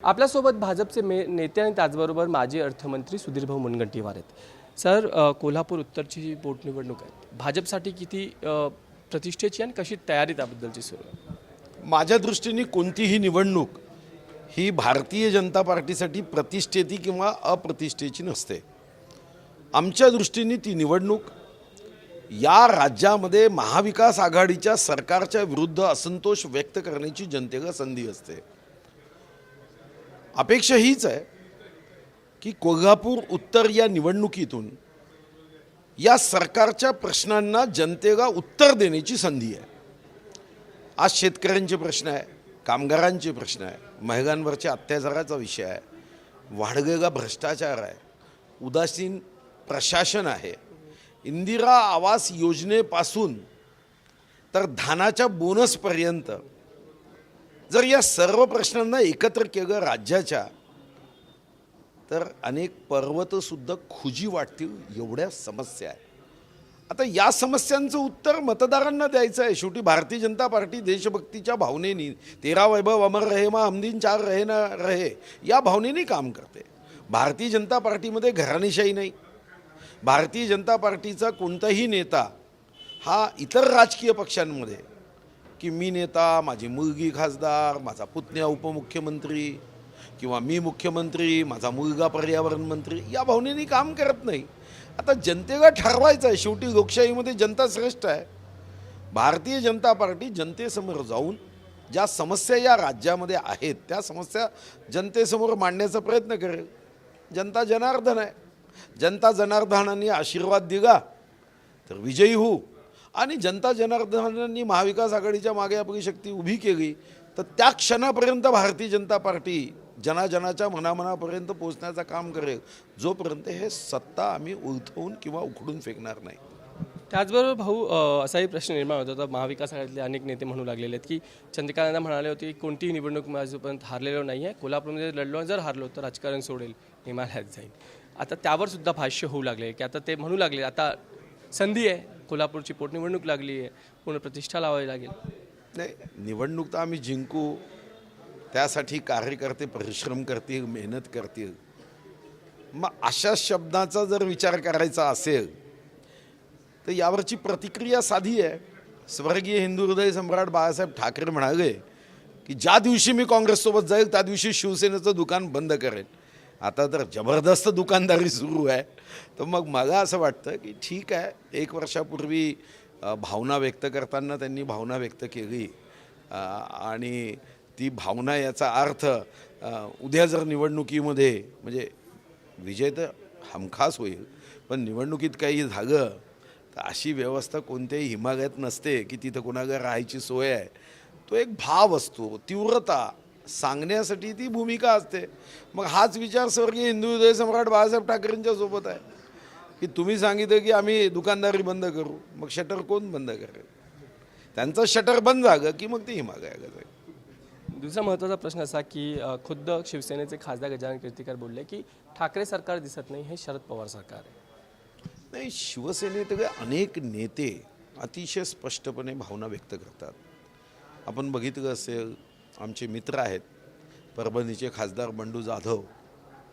आपल्यासोबत भाजपचे नेते आणि त्याचबरोबर माजी अर्थमंत्री सुधीरभाऊ मुनगंटीवार आहेत। सर, कोल्हापूर उत्तरची जी पोटनिवडणूक आहे, भाजपसाठी किती प्रतिष्ठेची आणि कशी तयारी त्याबद्दलची सुरू आहे? माझ्या दृष्टीने कोणतीही निवडणूक ही भारतीय जनता पार्टीसाठी प्रतिष्ठेची किंवा अप्रतिष्ठेची नसते। आमच्या दृष्टीने ती निवडणूक या राज्यामध्ये महाविकास आघाडीच्या सरकारच्या विरुद्ध असंतोष व्यक्त करण्याची जनतेला संधी असते। अपेक्षा हीच आहे की कोल्हापूर उत्तर या निवडणुकीतून या सरकारच्या प्रश्नांना जनतेला उत्तर देण्याची संधी आहे। आज शेतकऱ्यांचे प्रश्न आहे, कामगारांचे प्रश्न आहे, महिलांवरच्या अत्याचाराचा विषय आहे, वाढलेला भ्रष्टाचार आहे, उदासीन प्रशासन आहे, इंदिरा आवास योजनेपासून तर धानाच्या बोनसपर्यंत जर या सर्व प्रश्नांना एकत्र केलं राज्याच्या, तर अनेक पर्वतसुद्धा खुजी वाटतील एवढ्या समस्या आहे। आता या समस्यांचं उत्तर मतदारांना द्यायचं आहे। शेवटी भारतीय जनता पार्टी देशभक्तीच्या भावनेने तेरा वैभव अमर रहे मा हम दिन चार रहे ना रहे या भावनेने काम करते। भारतीय जनता पार्टीमध्ये घराणेशाही नाही। भारतीय जनता पार्टीचा कोणताही नेता हा इतर राजकीय पक्षांमध्ये की मी नेता, माझी मुलगी खासदार, माझा पुतण्या उपमुख्यमंत्री किंवा मी मुख्यमंत्री, माझा मुलगा पर्यावरण मंत्री या भावनेने काम करत नाही। आता जनतेला ठरवायचं आहे। शेवटी लोकशाहीमध्ये जनता श्रेष्ठ आहे। भारतीय जनता पार्टी जनतेसमोर जाऊन ज्या समस्या या राज्यामध्ये आहेत त्या समस्या जनतेसमोर मांडण्याचा प्रयत्न करेल। जनता जनार्दन आहे। जनता जनार्दनाने आशीर्वाद दिला तर विजयी होऊ, आणि जनता जनार्दनाने महाविकास आघाडीच्या मागे आपली शक्ती उभी केली तर त्या क्षणापर्यंत भारतीय जनता पार्टी जनाजनाच्या मनामनापर्यंत पोहोचण्याचं काम करेल, जोपर्यंत हे सत्ता आम्ही उलथवून किंवा उखडून फेकणार नाही। त्याचबरोबर भाऊ, असाही प्रश्न निर्माण होत होता। महाविकास आघाडीतले अनेक नेते म्हणू लागलेले आहेत की चंद्रकांत म्हणाले होते की कोणतीही निवडणूक माझ्यापर्यंत हारलेलो नाही आहे, कोल्हापूरमध्ये लढलो, जर हारलो तर राजकारण सोडेल, हिमालयात जाईल। आता त्यावर सुद्धा भाष्य होऊ लागले की आता ते म्हणू लागले आता संधी आहे, कोल्हापूरची पोटनिवडणूक लागली आहे, पूर्ण प्रतिष्ठा लावावी लागेल। नाही, निवडणूक तर आम्ही जिंकू, त्यासाठी कार्यकर्ते परिश्रम करतील, मेहनत करतील। मग अशा शब्दाचा जर विचार करायचा असेल तर यावरची प्रतिक्रिया साधी आहे। स्वर्गीय हिंदू हृदय सम्राट बाळासाहेब ठाकरे म्हणाले की ज्या दिवशी मी काँग्रेससोबत जाईल त्या दिवशी शिवसेनेचं दुकान बंद करेल। आता तर जबरदस्त दुकानदारी सुरू आहे। तर मग मला असं वाटतं की ठीक आहे, एक वर्षापूर्वी भावना व्यक्त करताना त्यांनी भावना व्यक्त केली, आणि ती भावना याचा अर्थ उद्या जर निवडणुकीमध्ये म्हणजे विजय तर हमखास होईल, पण निवडणुकीत काही झालं तर अशी व्यवस्था कोणत्याही हिमालयात नसते की तिथं कोणाला राहायची सोय आहे। तो एक भाव असतो, तीव्रता सांगण्यासाठी ती भूमिका असते। मग हाच विचार स्वर्गीय हिंदू हृदय सम्राट बाळासाहेब ठाकरेंच्या सोबत आहे की तुम्ही सांगितलं की आम्ही दुकानदारी बंद करू, मग शटर कोण बंद करेल? त्यांचं शटर बंद झालं की मग ते हिमालयाला जाईल। दुसरा महत्त्वाचा प्रश्न असा की खुद्द शिवसेनेचे खासदार गजानन कीर्तिकर बोलले की ठाकरे सरकार दिसत नाही, हे शरद पवार सरकार आहे। नाही, शिवसेनेतले अनेक नेते अतिशय स्पष्टपणे भावना व्यक्त करतात। आपण बघितलं असेल, आमचे मित्र आहेत परभणीचे खासदार बंडू जाधव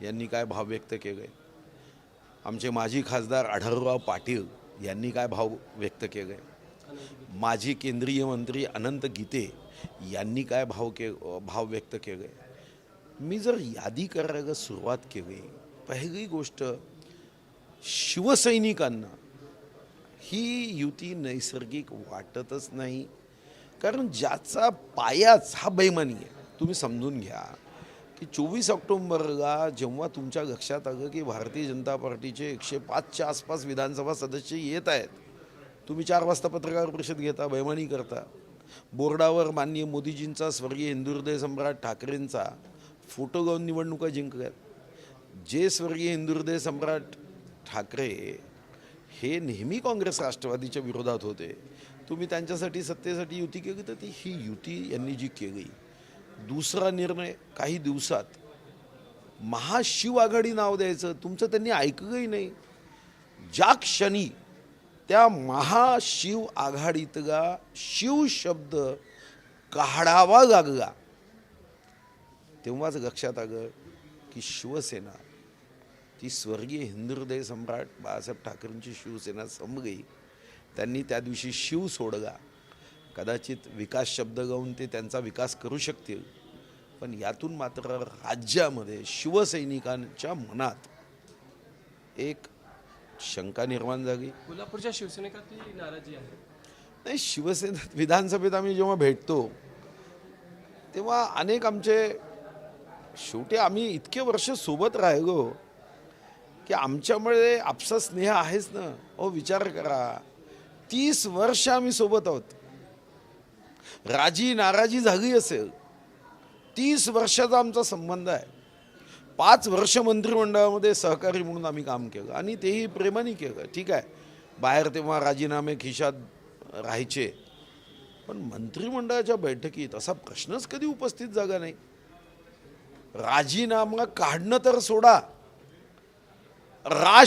यांनी काय भाव व्यक्त केले, आमचे माजी खासदार आढळराव पाटील यांनी काय भाव व्यक्त केले, माजी केंद्रीय मंत्री अनंत गीते यांनी काय भाव व्यक्त केले। मी जर यादी करायला सुरुवात केली, पहिली गोष्ट शिवसैनिकांना ही युती नैसर्गिक वाटतच नाही, कारण ज्याचा पायाच हा बेईमानी आहे। तुम्ही समजून घ्या की 24 ऑक्टोबरला जेव्हा तुमच्या लक्षात आलं की भारतीय जनता पार्टीचे 105च्या आसपास विधानसभा सदस्य येत आहेत, तुम्ही 4 वाजता पत्रकार परिषद घेता, बेईमानी करता, बोर्डावर माननीय मोदीजींचा, स्वर्गीय हिंदू हृदय सम्राट ठाकरेंचा फोटो लावून निवडणुका जिंकल्यात। जे स्वर्गीय हिंदू हृदय सम्राट ठाकरे हे नेहमी काँग्रेस राष्ट्रवादीच्या विरोधात होते, तुम्ही त्यांच्यासाठी सत्तेसाठी युती केली, तर ती ही युती यांनी जी केली। दुसरा निर्णय, काही दिवसात महाशिव आघाडी नाव द्यायचं, तुमचं त्यांनी ऐकलंही नाही। ज्या क्षणी त्या महाशिव आघाडीतला शिव शब्द काढावा लागला तेव्हाच लक्षात आलं की शिवसेना ती स्वर्गीय हिंदुहृदय सम्राट बाळासाहेब ठाकरेंची शिवसेना संपली. त्यांनी त्या दिवशी शिव सोडला. कदाचित विकास शब्द गाऊन ते त्यांचा विकास करू शकतील, पण यातून मात्र राज्यामध्ये शिवसैनिकांच्या मनात एक शंका निर्माण झाली. कोल्हापूरच्या शिवसैनिकातली नाराजी आहे. नाही, शिवसेनेत विधानसभेत आम्ही जेव्हा भेटतो तेव्हा अनेक आमचे, शेवटी आम्ही इतके वर्ष सोबत राहिलो की आमच्यामुळे आपसा स्नेह आहेच ना. विचार करा, 30 वर्ष आम्ही सोबत आहोत. राजी नाराजी झाली असेल, 30 वर्षाचा आमचा संबंध आहे. 5 वर्ष मंत्रिमंडळामध्ये सहकारी म्हणून आम्ही काम केलं आणि तेही प्रेमाने केलं. ठीक आहे, बाहेर तेव्हा राजीनामे खिशात राहायचे, पण मंत्रिमंडळाच्या बैठकीत असा प्रश्नच कधी उपस्थित झाला नाही. राजीनामा काढणं तर सोडा,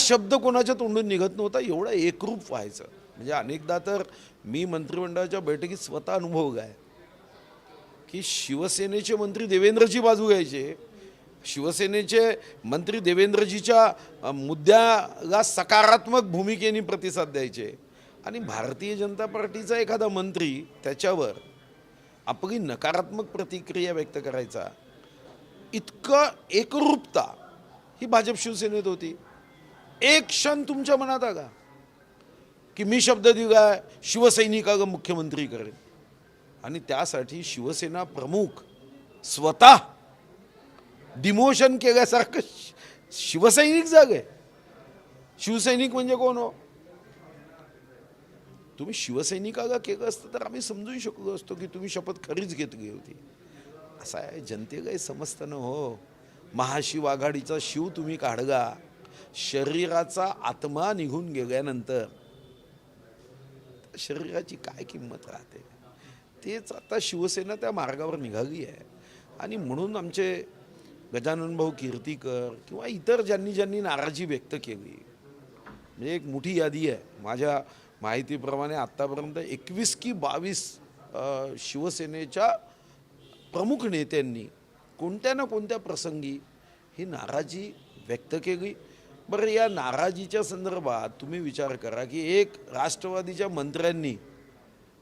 शब्द कोणाच्या तोंडून निघत नव्हता. एवढा एकरूप व्हायचं म्हणजे अनेकदा तर मी मंत्रिमंडळाच्या बैठकीत स्वतः अनुभवला आहे की शिवसेनेचे मंत्री देवेंद्रची बाजू घ्यायचे, शिवसेनेचे मंत्री देवेंद्रजीच्या मुद्द्याला सकारात्मक भूमिकेने प्रतिसाद द्यायचे आणि भारतीय जनता पार्टीचा एखादा मंत्री त्याच्यावर आपली नकारात्मक प्रतिक्रिया व्यक्त करायचा. इतकं एकरूपता ही भाजप शिवसेनेत होती. एक क्षण तुमच्या मनात आला की मी शब्द दिलाय शिवसैनिकाला मुख्यमंत्री करेन, आणि त्यासाठी शिवसेना प्रमुख स्वतः डिमोशन केल्यासारखं शिवसैनिक जागे. शिवसैनिक म्हणजे कोण हो? तुम्ही शिवसैनिकाला केलं असतं तर आम्ही समजू शकलो असतो की तुम्ही शपथ खरीच घेतली होती. असं आहे, जनतेलाही समजतं ना हो. महाशिव आघाडीचा शिव तुम्ही काढला, शरीराचा आत्मा निघून गेल्यानंतर शरीराची काय किंमत राहते. तेच आता शिवसेना त्या मार्गावर निघाली आहे. आणि म्हणून आमचे गजानन भाऊ कीर्तीकर किंवा इतर ज्यांनी नाराजी व्यक्त केली, म्हणजे एक मोठी यादी आहे माझ्या माहितीप्रमाणे आत्तापर्यंत 21 की 22 शिवसेनेच्या प्रमुख नेत्यांनी कोणत्या ना कोणत्या प्रसंगी ही नाराजी व्यक्त केली. बरं, या नाराजीच्या संदर्भात तुम्ही विचार करा की एक राष्ट्रवादीच्या मंत्र्यांनी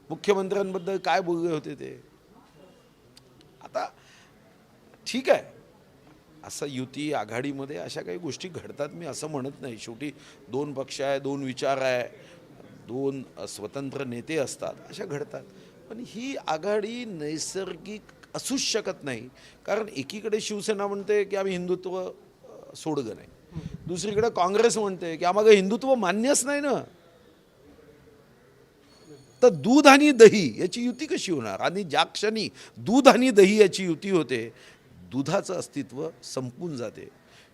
मुख्यमंत्र्यांबद्दल काय बोलले होते ते. आता ठीक आहे, असं युती आघाडीमध्ये अशा काही गोष्टी घडतात, मी असं म्हणत नाही. शेवटी 2 पक्ष आहे, 2 विचार आहे, 2 स्वतंत्र नेते असतात, अशा घडतात. पण ही आघाडी नैसर्गिक असूच शकत नाही. कारण एकीकडे शिवसेना म्हणते की आम्ही हिंदुत्व सोडलं नाही, दुसरीकडे काँग्रेस म्हणते की आम्हाला हिंदुत्व मान्यच नाही ना. तर दूध आणि दही याची युती कशी होणार? आणि ज्या क्षणी दूध आणि दही याची युती होते, दुधाचं अस्तित्व संपून जाते.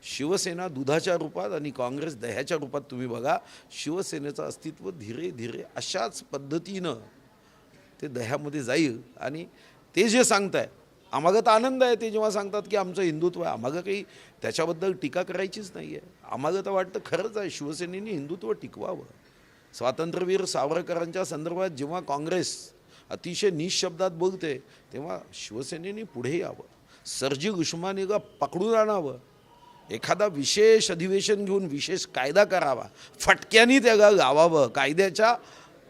शिवसेना दुधाच्या रूपात आणि काँग्रेस दह्याच्या रूपात तुम्ही बघा. शिवसेनेचं अस्तित्व धीरे धीरे अशाच पद्धतीनं ते दह्यामध्ये जाईल. आणि ते जे सांगताय, आम्हाला तर आनंद आहे ते जेव्हा सांगतात की आमचं हिंदुत्व आहे. आम्हाला काही त्याच्याबद्दल टीका करायचीच नाही आहे. आम्हाला तर वाटतं खरंच आहे शिवसेनेने हिंदुत्व टिकवावं. स्वातंत्र्यवीर सावरकरांच्या संदर्भात जेव्हा काँग्रेस अतिशय निशब्दात बोलते, तेव्हा शिवसेनेने पुढे यावं, सरजी उस्मानीला पकडून आणावं, एखादा विशेष अधिवेशन घेऊन विशेष कायदा करावा, फटक्यानी त्याला लावावं, कायद्याच्या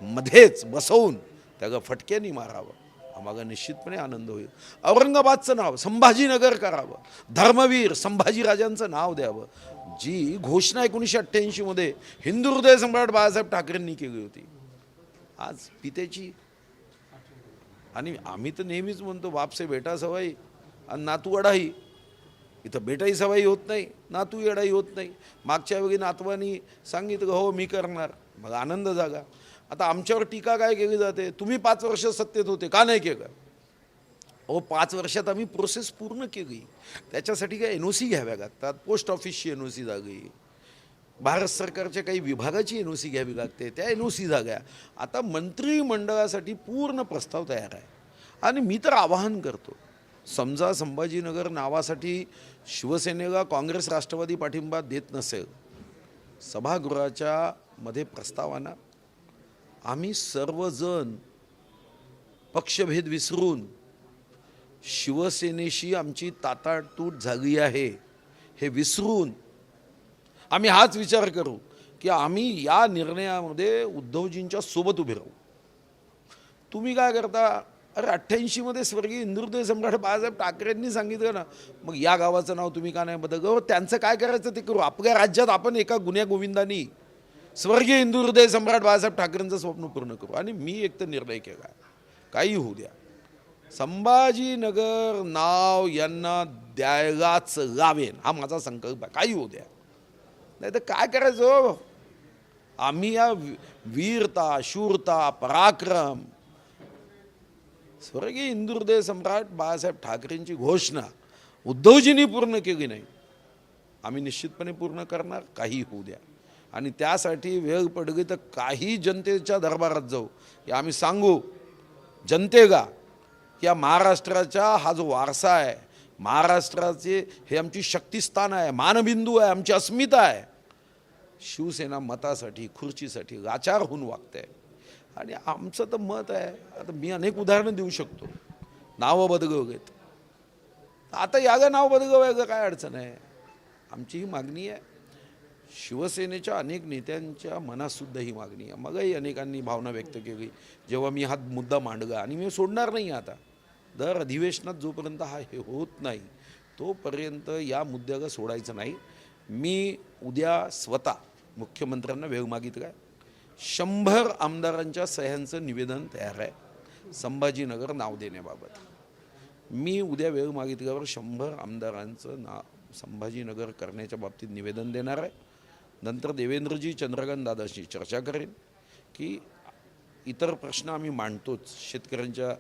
मध्येच बसवून त्याला फटक्यानी मारावं. आम्हाला निश्चितपणे आनंद होईल. औरंगाबादचं नाव संभाजीनगर करावं, धर्मवीर संभाजीराजांचं नाव द्यावं. जी घोषणा 1988 मध्ये हिंदू हृदय सम्राट बाळासाहेब ठाकरेंनी केली होती, आज पित्याची. आणि आम्ही तर नेहमीच म्हणतो बापसे बेटा सवाई आणि नातू अडाई. इथं बेटाही सवाई होत नाही, नातू अडाई होत नाही. मागच्या वेळी नातवानी सांगितलं हो मी करणार, मग आनंद जागा. आता आमच्यावर टीका काय केली जाते, तुम्ही 5 वर्ष सत्तेत होते का नाही केलं? 5 वर्षात आम्ही प्रोसेस पूर्ण केली. त्याच्यासाठी काय NOC घ्याव्या लागतात, पोस्ट ऑफिसची NOC झाली, भारत सरकारच्या काही विभागाची NOC घ्यावी लागते, त्या NOC झाल्या. आता मंत्रिमंडळासाठी पूर्ण प्रस्ताव तयार आहे. आणि मी तर आवाहन करतो, समजा संभाजीनगर नावासाठी शिवसेनेला काँग्रेस राष्ट्रवादी पाठिंबा देत नसेल, सभागृहाच्या मध्ये प्रस्तावाना आम्ही सर्वजण पक्षभेद विसरून शिवसेनेशी आमची ताटातूट झाली आहे हे विसरून आम्ही हाच विचार करू की आम्ही या निर्णयामध्ये उद्धवजींच्या सोबत उभे राहू. तुम्ही काय करता? अरे 88मध्ये स्वर्गीय हिंदुहृदय सम्राट बाळासाहेब ठाकरेंनी सांगितलं ना, मग या गावाचं नाव तुम्ही का नाही बदललं? त्यांचं काय करायचं ते करू. आपल्या राज्यात आपण एका गुन्ह्या गोविंदानी स्वर्गीय हिंदुहृदय सम्राट बाळासाहेब ठाकरेंचं स्वप्न पूर्ण करू. आणि मी एक तर निर्णय केला, काही होऊ द्या, संभाजीनगर नाव यांना द्यायलाच लावेन, हा माझा संकल्प आहे. काही होऊ द्या, नाही तर काय करायचं? आम्ही या वीरता, शूरता, पराक्रम, स्वर्गीय हिंदुहृदय सम्राट बाळासाहेब ठाकरेंची घोषणा उद्धवजींनी पूर्ण केली नाही, आम्ही निश्चितपणे पूर्ण करणार. काही होऊ द्या. आणि त्यासाठी वेळ पडली तर काही जनतेच्या दरबारात जाऊ, हे आम्ही सांगू जनतेला. या महाराष्ट्राचा हा जो वारसा आहे, महाराष्ट्राचे हे आमची शक्तिस्थान आहे, मानबिंदू आहे, आमची अस्मिता आहे. शिवसेना मतासाठी, खुर्चीसाठी लाचार होऊन वागते. आणि आमचं तर मत आहे, आता मी अनेक उदाहरणं देऊ शकतो, नावं बदलवलेत. आता याला नाव बदलवायला काय अडचण आहे? आमची ही मागणी आहे. शिवसेनेच्या अनेक नेत्यांच्या मनातसुद्धा ही मागणी आहे. मगही अनेकांनी भावना व्यक्त केली जेव्हा मी हा मुद्दा मांडला. आणि मी सोडणार नाही आता. दर अधिवेशनात जोपर्यंत हा हे होत नाही तोपर्यंत या मुद्द्याला सोडायचं नाही. मी उद्या स्वतः मुख्यमंत्र्यांना वेळ मागितला आहे. 100 आमदारांच्या सह्यांचं निवेदन तयार आहे संभाजीनगर नाव देण्याबाबत. मी उद्या वेळ मागितल्यावर 100 आमदारांचं संभाजीनगर करण्याच्या बाबतीत निवेदन देणार आहे. नंतर देवेंद्रजी, चंद्रकांत दादाशी चर्चा करेन की इतर प्रश्न आम्ही मांडतोच. शेतकऱ्यांच्या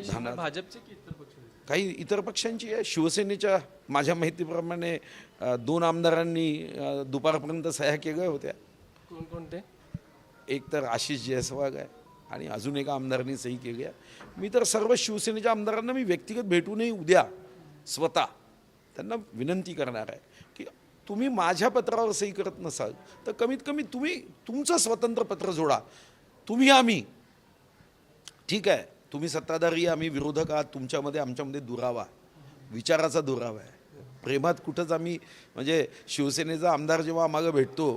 धानात भाजपचे की इतर पक्ष? काही इतर पक्षांची आहे. शिवसेनेच्या माझ्या माहितीप्रमाणे 2 आमदारांनी दुपारपर्यंत सह्या केल्या होत्या. कोणकोणते? एक तर आशिष जयस्वाल आहे आणि अजून एका आमदारांनी सही केली आहे. मी तर सर्व शिवसेनेच्या आमदारांना मी व्यक्तिगत भेटूनही उद्या स्वतः त्यांना विनंती करणार आहे की तुम्ही माझ्या पत्रावर सही करत नसाल तर कमीत कमी तुम्ही तुमचं स्वतंत्र पत्र जोडा. तुम्ही आम्ही ठीक आहे, तुम्ही सत्ताधारी, आम्ही विरोधक आहात, तुमच्यामध्ये आमच्यामध्ये दुरावा, विचाराचा दुरावा आहे. प्रेमात कुठंच आम्ही म्हणजे शिवसेनेचा आमदार जेव्हा आम्हाला भेटतो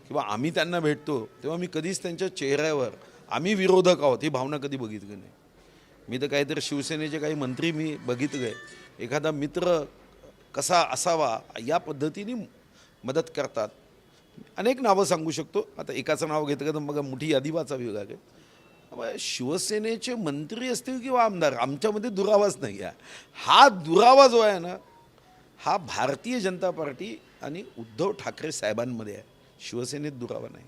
किंवा आम्ही त्यांना भेटतो तेव्हा मी कधीच त्यांच्या चेहऱ्यावर आम्ही विरोधक आहोत ही भावना कधी बघितली नाही. मी तर काहीतरी शिवसेनेचे काही मंत्री मी बघितले, एखादा मित्र कसा असावा या पद्धतीने मदत करतात. अनेक नावं सांगू शकतो. आता एकाचं नाव घेतलं तर मग मोठी यादी वाचावी लागेल. शिवसेनेचे मंत्री असतील किंवा आमदार, आमच्यामध्ये दुरावाच नाही आहे. हा दुरावा जो आहे ना, हा भारतीय जनता पार्टी आणि उद्धव ठाकरे साहेबांमध्ये आहे. शिवसेनेत दुरावा नाही.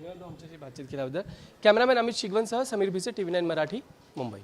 आमच्याशी बातचीत केल्याबद्दल. कॅमेरामॅन अमित शिगवणसह समीर भिसे, TV9 मराठी, मुंबई.